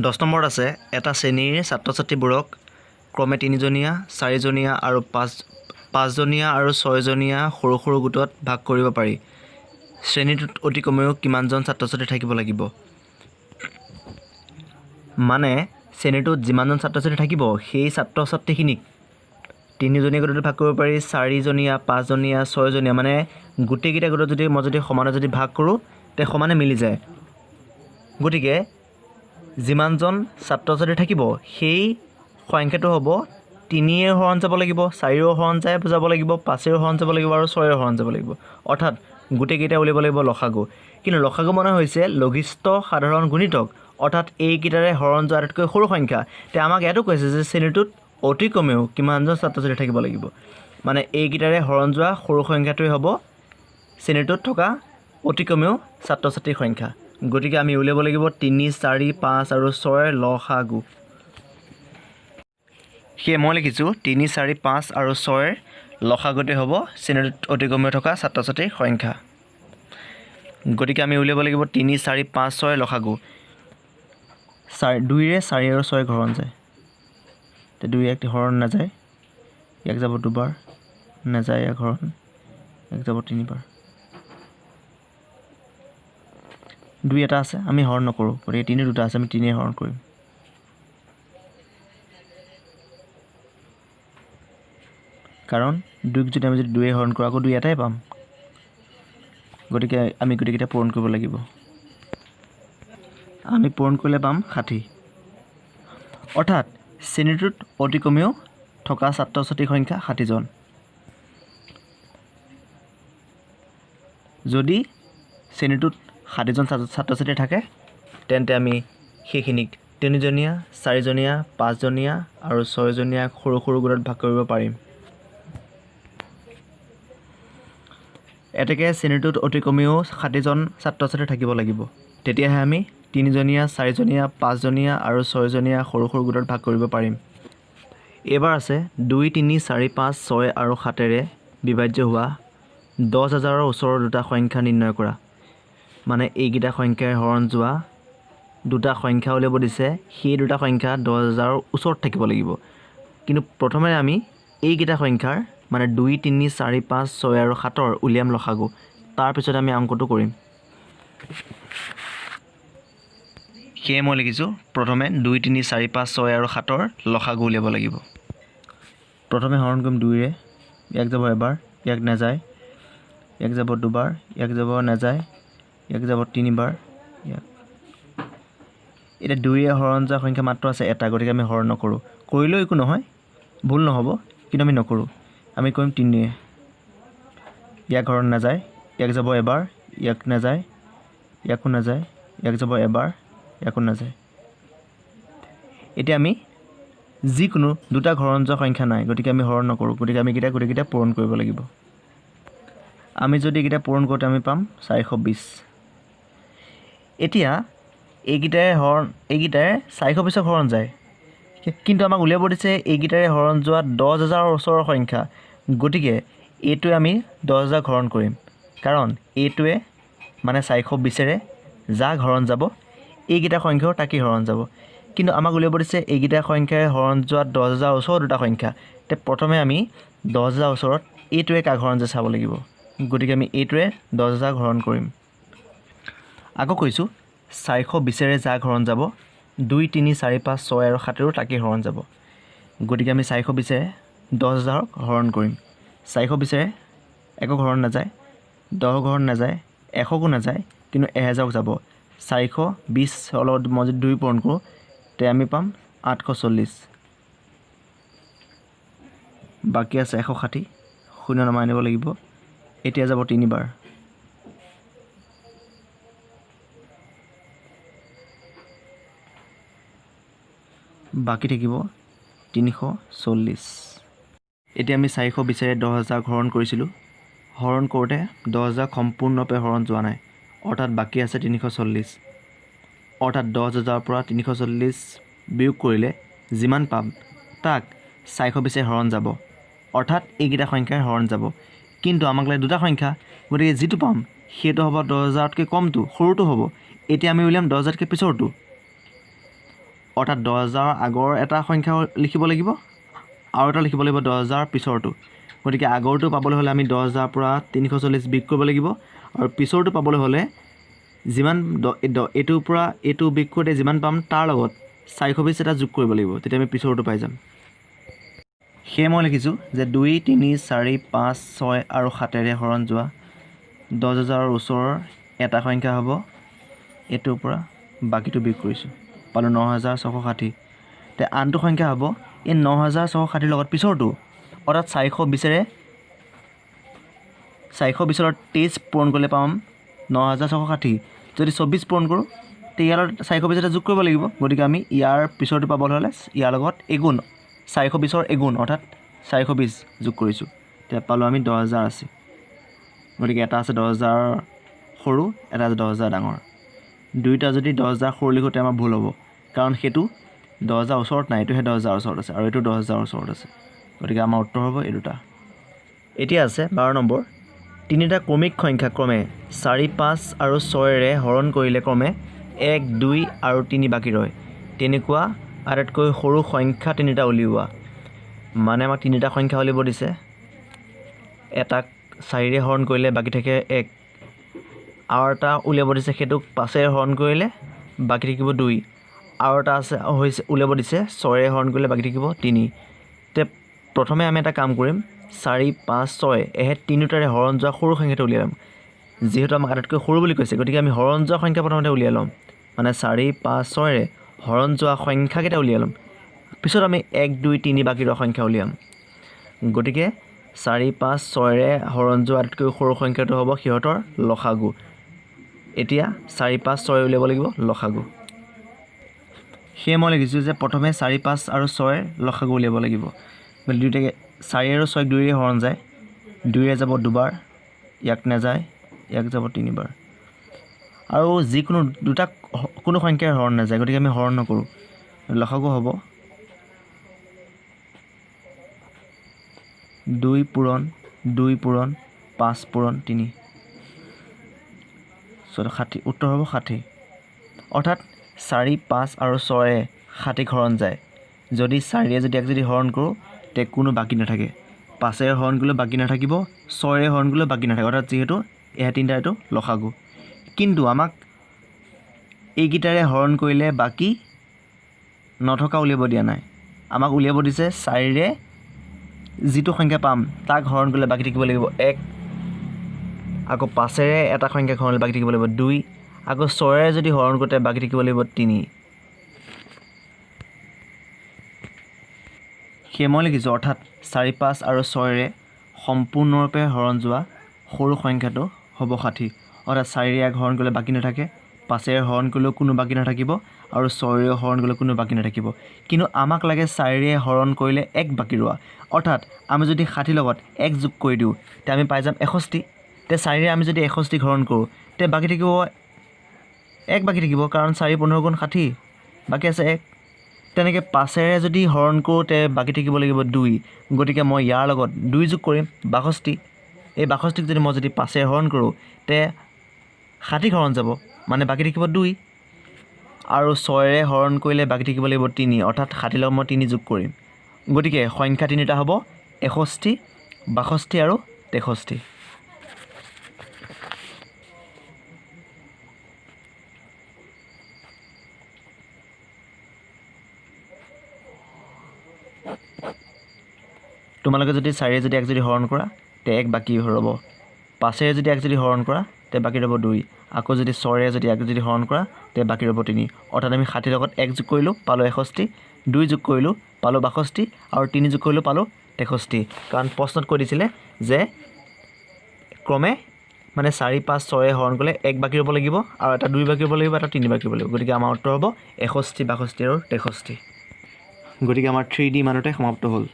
10 নম্বৰত আছে এটা শ্ৰেণীৰ ছাত্ৰ ছাত্ৰীবোৰক ক্ৰমে 3জনীয়া 4জনীয়া আৰু 5জনীয়া আৰু 6জনীয়া সৰু সৰু গোটত ভাগ কৰিব পাৰি শ্ৰেণীটোত অতি কমেও কিমানজন ছাত্ৰ ছাত্ৰী থাকিব লাগিব মানে শ্ৰেণীটোত যিমানজন ছাত্ৰ ছাত্ৰী থাকিব সেই ছাত্ৰ ছাত্ৰীখিনিক 3জনীয়া গোটত ভাগ কৰিব পাৰি 4জনীয়া 5জনীয়া 6জনীয়া মানে গোটেইকেইটা গোটত যদি মই সমানে যদি ভাগ কৰোঁ তে সমানে মিলি যায় গতিকে যিমানজন ছাত্ৰ ছাত্ৰী থাকিব সেই সংখ্যাটো হ'ব 3 হৰণ যাব লাগিব 4 হৰণ যাব লাগিব 5 হৰণ যাব লাগিব আৰু 6 হৰণ যাব লাগিব অৰ্থাৎ গোটেইকেইটা উলিয়াব লাগিব লসাগু কিন্তু লসাগু মানে হৈছে লঘিষ্ঠ সাধাৰণ গুণিতক অৰ্থাৎ এইকেইটাৰে হৰণ যোৱা আটাইতকৈ সৰু সংখ্যা তে আমাক ইয়াতো কৈছে যে শ্ৰেণীটোত অতি কমেও কিমানজন ছাত্ৰ ছাত্ৰী থাকিব লাগিব মানে এইকেইটাৰে হৰণ যোৱা সৰু সংখ্যাটোৱে হ'ব শ্ৰেণীটোত থকা অতি কমেও ছাত্ৰ ছাত্ৰীৰ সংখ্যা গতিকে আমি উলিয়াব লাগিব 3 4 5 আৰু 6 লসাগু সেয়ে মই লিখিছোঁ 3 4 5 আৰু 6 লসাগুতে হ'ব শ্ৰেণীটোত অতি কমেও থকা ছাত্ৰ ছাত্ৰীৰ সংখ্যা গতিকে আমি উলিয়াব লাগিব 3 4 5 6 লসাগু 2ৰে 4 আৰু 6 হৰণ যায় তে 2 এক হৰণ নাযায় এক যাব দুবাৰ নাযায় এক হৰণ এক যাব তিনিবাৰ 2 এটা আছে আমি হৰণ নকৰোঁ গতিকে 3 দুটা আছে আমি 3 হৰণ কৰিম কাৰণ 2 যদি আমি 2 হৰণ কৰোঁ আকৌ 2 এটাই পাম গতিকে আমি গোটেইকেইটা পূৰণ কৰিব লাগিব আমি পূৰণ কৰিলে পাম 60 অৰ্থাৎ শ্ৰেণীটোত অতি কমেও থকা ছাত্ৰ ছাত্ৰীৰ সংখ্যা 60জন যদি শ্ৰেণীটোত 60জন ছাত্ৰ ছাত্ৰী থাকে তেন্তে আমি সেইখিনিক 3জনীয়া 4জনীয়া 5জনীয়া আৰু 6জনীয়া সৰু সৰু গোটত ভাগ কৰিব পাৰিম এতেকে শ্ৰেণীটোত অতি কমেও 60জন ছাত্ৰ ছাত্ৰী থাকিব লাগিব তেতিয়াহে আমি 3জনীয়া 4জনীয়া 5জনীয়া আৰু 6জনীয়া সৰু সৰু গোটত ভাগ কৰিব পাৰিম এবাৰ আছে 2 3 4 5 6 আৰু 7ৰে বিভাজ্য হোৱা 10,000ৰ ওচৰৰ দুটা সংখ্যা নিৰ্ণয় কৰা মানে এইকেইটা সংখ্যাৰ হৰণ যোৱা দুটা সংখ্যা উলিয়াব দিছে সেই দুটা সংখ্যা 10,000ৰ ওচৰত থাকিব লাগিব কিন্তু প্ৰথমে আমি এইকেইটা সংখ্যাৰ মানে 2 3 4 5 6 আৰু 7ৰ উলিয়াম লসাগু তাৰ পিছত আমি অংকটো কৰিম সেয়ে মই লিখিছোঁ প্ৰথমে 2 3 4 5 6 আৰু 7ৰ লসাগু উলিয়াব লাগিব প্ৰথমে হৰণ কৰিম 2ৰে এক যাব এবাৰ এক নাযায় এক যাব দুবাৰ এক যাব নাযায় এক যাব তিনিবাৰ এটা 2ৰে হৰণ যোৱা সংখ্যা মাত্ৰ আছে এটা গতিকে আমি হৰণ নকৰোঁ কৰিলেও একো নহয় ভুল নহ'ব কিন্তু আমি নকৰোঁ আমি কৰিম 3ৰে এক হৰণ নাযায় এক যাব এবাৰ এক নাযায় একো নাযায় এক যাব এবাৰ একো নাযায় এতিয়া আমি যিকোনো দুটা হৰণ যোৱা সংখ্যা নাই গতিকে আমি হৰণ নকৰোঁ গতিকে আমি গোটেইকেইটা পূৰণ কৰিব লাগিব আমি যদি এইকেইটা পূৰণ কৰোঁতে আমি পাম 420 এতিয়া এইকেইটাৰে 420ক হৰণ যায় কিন্তু আমাক উলিয়াব দিছে এইকেইটাৰে হৰণ যোৱা 10,000ৰ ওচৰৰ সংখ্যা গতিকে এইটোৱে আমি 10,000 হৰণ কৰিম কাৰণ এইটোৱে মানে 420ৰে যাক হৰণ যাব এইকেইটা সংখ্যাও তাকে হৰণ যাব কিন্তু আমাক উলিয়াব দিছে এইকেইটা সংখ্যাৰে হৰণ যোৱা 10,000ৰ ওচৰৰ দুটা সংখ্যা তে প্ৰথমে আমি 10,000ৰ ওচৰত এইটোৱে কাক হৰণ যায় চাব লাগিব গতিকে আমি এইটোৱে 10,000 হৰণ কৰিম আকৌ কৈছোঁ 420ৰে যাক হৰণ যাব 2 3 4 5 6 আৰু 7ৰো তাকে হৰণ যাব গতিকে আমি 420ৰে 10,000ক হৰণ কৰিম 420ৰে একক হৰণ নাযায় 10 হৰণ নাযায় 100কো নাযায় কিন্তু 1000ক যাব 420 লগত মই যদি 2 পূৰণ কৰোঁ তে আমি পাম 840 বাকী আছে 160 শূন্য নমাই আনিব লাগিব এতিয়া যাব 3বাৰ বাকী থাকিব 340 এতিয়া আমি 420ৰে 10,000 হৰণ কৰিছিলোঁ হৰণ কৰোঁতে 10,000 সম্পূৰ্ণৰূপে হৰণ যোৱা নাই অৰ্থাৎ বাকী আছে 340 অৰ্থাৎ 10,000ৰ পৰা 340 বিয়োগ কৰিলে যিমান পাম তাক 420ৰে হৰণ যাব অৰ্থাৎ এইকেইটা সংখ্যাৰ হৰণ যাব কিন্তু আমাক লাগে দুটা সংখ্যা গতিকে যেটো পাম সেইটো হ'ব 10,000তকৈ কমটো সৰুটো হ'ব এতিয়া আমি উলিয়াম 10,000তকৈ পিছৰটো অৰ্থাৎ 10,000 আগৰ এটা সংখ্যা লিখিব লাগিব আৰু এটা লিখিব লাগিব 10,000 পিছৰটো গতিকে আগৰটো পাবলৈ হ'লে আমি 10,000 পৰা 340 বিয়োগ কৰিব লাগিব আৰু পিছৰটো পাবলৈ হ'লে যিমান এইটোৰ পৰা এইটো বিয়োগ কৰোঁতে যিমান পাম তাৰ লগত 420 এটা যোগ কৰিব লাগিব তেতিয়া আমি পিছৰটো পাই যাম সেয়ে মই লিখিছোঁ যে 2 3 4 5 6 আৰু 7ৰে হৰণ যোৱা 10,000ৰ ওচৰৰ এটা সংখ্যা হ'ব এইটোৰ পৰা বাকীটো বিয়োগ কৰিছোঁ পালোঁ 9,660 তে আনটো সংখ্যা হ'ব এই 9,660 লগত পিছৰটো অৰ্থাৎ 420ৰে 420ৰ 23 পূৰণ কৰিলে পাম 9,660 যদি 24 পূৰণ কৰোঁ তে ইয়াৰ 420 এটা যোগ কৰিব লাগিব গতিকে আমি ইয়াৰ পিছৰটো পাবলৈ হ'লে ইয়াৰ লগত এগুণ 420ৰ এগুণ অৰ্থাৎ 420 যোগ কৰিছোঁ তেতিয়া পালোঁ আমি 10,080 গতিকে এটা আছে 10,000 সৰু এটা আছে 10,000 ডাঙৰ দুইটা যদি 10,000 সৰু লিখোঁতে আমাৰ ভুল হ'ব কাৰণ সেইটো 10,000 ওচৰত নাই এইটোহে 10,000 ওচৰত আছে আৰু এইটো 10,000 ওচৰত আছে গতিকে আমাৰ উত্তৰ হ'ব এই দুটা এতিয়া আছে 12 নম্বৰ তিনিটা ক্ৰমিক সংখ্যা ক্ৰমে 4 5 আৰু 6ৰে হৰণ কৰিলে ক্ৰমে 1 2 আৰু 3 বাকী ৰয় তেনেকুৱা আটাইতকৈ সৰু সংখ্যা তিনিটা উলিওৱা মানে আমাক তিনিটা সংখ্যা উলিয়াব দিছে এটাক 4ৰে হৰণ কৰিলে বাকী থাকে 1 আৰু এটা উলিয়াব দিছে সেইটোক 5ৰে হৰণ কৰিলে বাকী থাকিব 2 আৰু এটা আছে উলিয়াব দিছে 6ৰে হৰণ কৰিলে বাকী থাকিব 3 তে প্ৰথমে আমি এটা কাম কৰিম 4 5 6 এহে তিনিটাৰে হৰণ যোৱা সৰু সংখ্যাটো উলিয়াম যেহেতু আমাক আটাইতকৈ সৰু বুলি কৈছে গতিকে আমি হৰণ যোৱা সংখ্যা প্ৰথমতে উলিয়াই ল'ম মানে 4 5 6ৰে হৰণ যোৱা সংখ্যাকেইটা উলিয়াই ল'ম পিছত আমি 1 2 3 বাকী ৰোৱা সংখ্যা উলিয়াম গতিকে 4 5 6ৰে হৰণ যোৱা আটাইতকৈ সৰু সংখ্যাটো হ'ব সিহঁতৰ লসাগু এতিয়া 4 5 6 উলিয়াব লাগিব লসাগু সেয়ে মই লিখিছোঁ যে প্ৰথমে 4 5 আৰু 6ৰ লসাগু উলিয়াব লাগিব দুইটাকে 4 আৰু 6ক 2ৰে হৰণ যায় 2ৰে যাব দুবাৰ ইয়াক নাযায় ইয়াক যাব 3বাৰ আৰু যিকোনো দুটা কোনো সংখ্যাৰ হৰণ নাযায় গতিকে আমি হৰণ নকৰোঁ লসাগু হ'ব 2 পূৰণ 2 পূৰণ 5 পূৰণ 3 60 উত্তৰ হ'ব 60 অৰ্থাৎ 4 5 আৰু 6ৰে 60 হৰণ যায় যদি 4ৰে যদি হৰণ কৰোঁ তে কোনো বাকী নাথাকে 5ৰে হৰণ কৰিলে বাকী নাথাকিব 6ৰে হৰণ কৰিলে বাকী নাথাকে অৰ্থাৎ যিহেতু এয়া তিনিটা এইটো লসাগু কিন্তু আমাক এইকেইটাৰে হৰণ কৰিলে বাকী নথকা উলিয়াব দিয়া নাই আমাক উলিয়াব দিছে 4ৰে যিটো সংখ্যা পাম তাক হৰণ কৰিলে বাকী থাকিব লাগিব 1 আকৌ 5ৰে এটা সংখ্যা হৰণ কৰিলে বাকী থাকিব লাগিব 2 আকৌ 6ৰে যদি হৰণ কৰোঁতে বাকী থাকিব লাগিব 3 সেয়ে মই লিখিছোঁ অৰ্থাৎ 4 5 আৰু 6ৰে সম্পূৰ্ণৰূপে হৰণ যোৱা সৰু সংখ্যাটো হ'ব 60 অৰ্থাৎ 4ৰে এক হৰণ কৰিলে বাকী নাথাকে 5ৰে হৰণ কৰিলেও কোনো বাকী নাথাকিব আৰু 6ৰে হৰণ কৰিলে কোনো বাকী নাথাকিব কিন্তু আমাক লাগে 4ৰে হৰণ কৰিলে 1 বাকী ৰোৱা অৰ্থাৎ আমি যদি 60 লগত 1 যোগ কৰি দিওঁ তে আমি পাই যাম 61 তে 4ৰে আমি যদি 61 হৰণ কৰোঁ তে বাকী থাকিব 1 বাকী থাকিব কাৰণ 4 15 গুণ 60 বাকী আছে 1 তেনেকৈ 5ৰে যদি হৰণ কৰোঁতে বাকী থাকিব লাগিব 2 গতিকে মই ইয়াৰ লগত 2 যোগ কৰিম 62 এই 62ক যদি মই 5ৰে হৰণ কৰোঁ তে 60 হৰণ যাব মানে বাকী থাকিব 2 আৰু 6ৰে হৰণ কৰিলে বাকী থাকিব লাগিব 3 অৰ্থাৎ 60 লগত মই 3 যোগ কৰিম গতিকে সংখ্যা তিনিটা হ'ব 61 62 আৰু 63 তোমালোকে যদি 4ৰে যদি 1 যদি হৰণ কৰা তে 1 বাকী ৰ'ব 5ৰে যদি 1 যদি হৰণ কৰা তে বাকী ৰ'ব 2 আকৌ যদি 6ৰে যদি 1 যদি হৰণ কৰা তে বাকী ৰ'ব 3 অৰ্থাৎ আমি 60 লগত 1 যোগ কৰিলোঁ পালোঁ 61 2 যোগ কৰিলোঁ পালোঁ 62 আৰু 3 যোগ কৰিলোঁ পালোঁ 63 কাৰণ প্ৰশ্নত কৈ দিছিলে যে ক্ৰমে মানে 4 5 6ৰে হৰণ কৰিলে 1 বাকী ৰ'ব লাগিব আৰু এটা 2 বাকী ৰ'ব লাগিব এটা 3 বাকী ৰ'ব লাগিব গতিকে আমাৰ উত্তৰ হ'ব 61 62 আৰু 63 গতিকে আমাৰ 3D মানতে সমাপ্ত হ'ল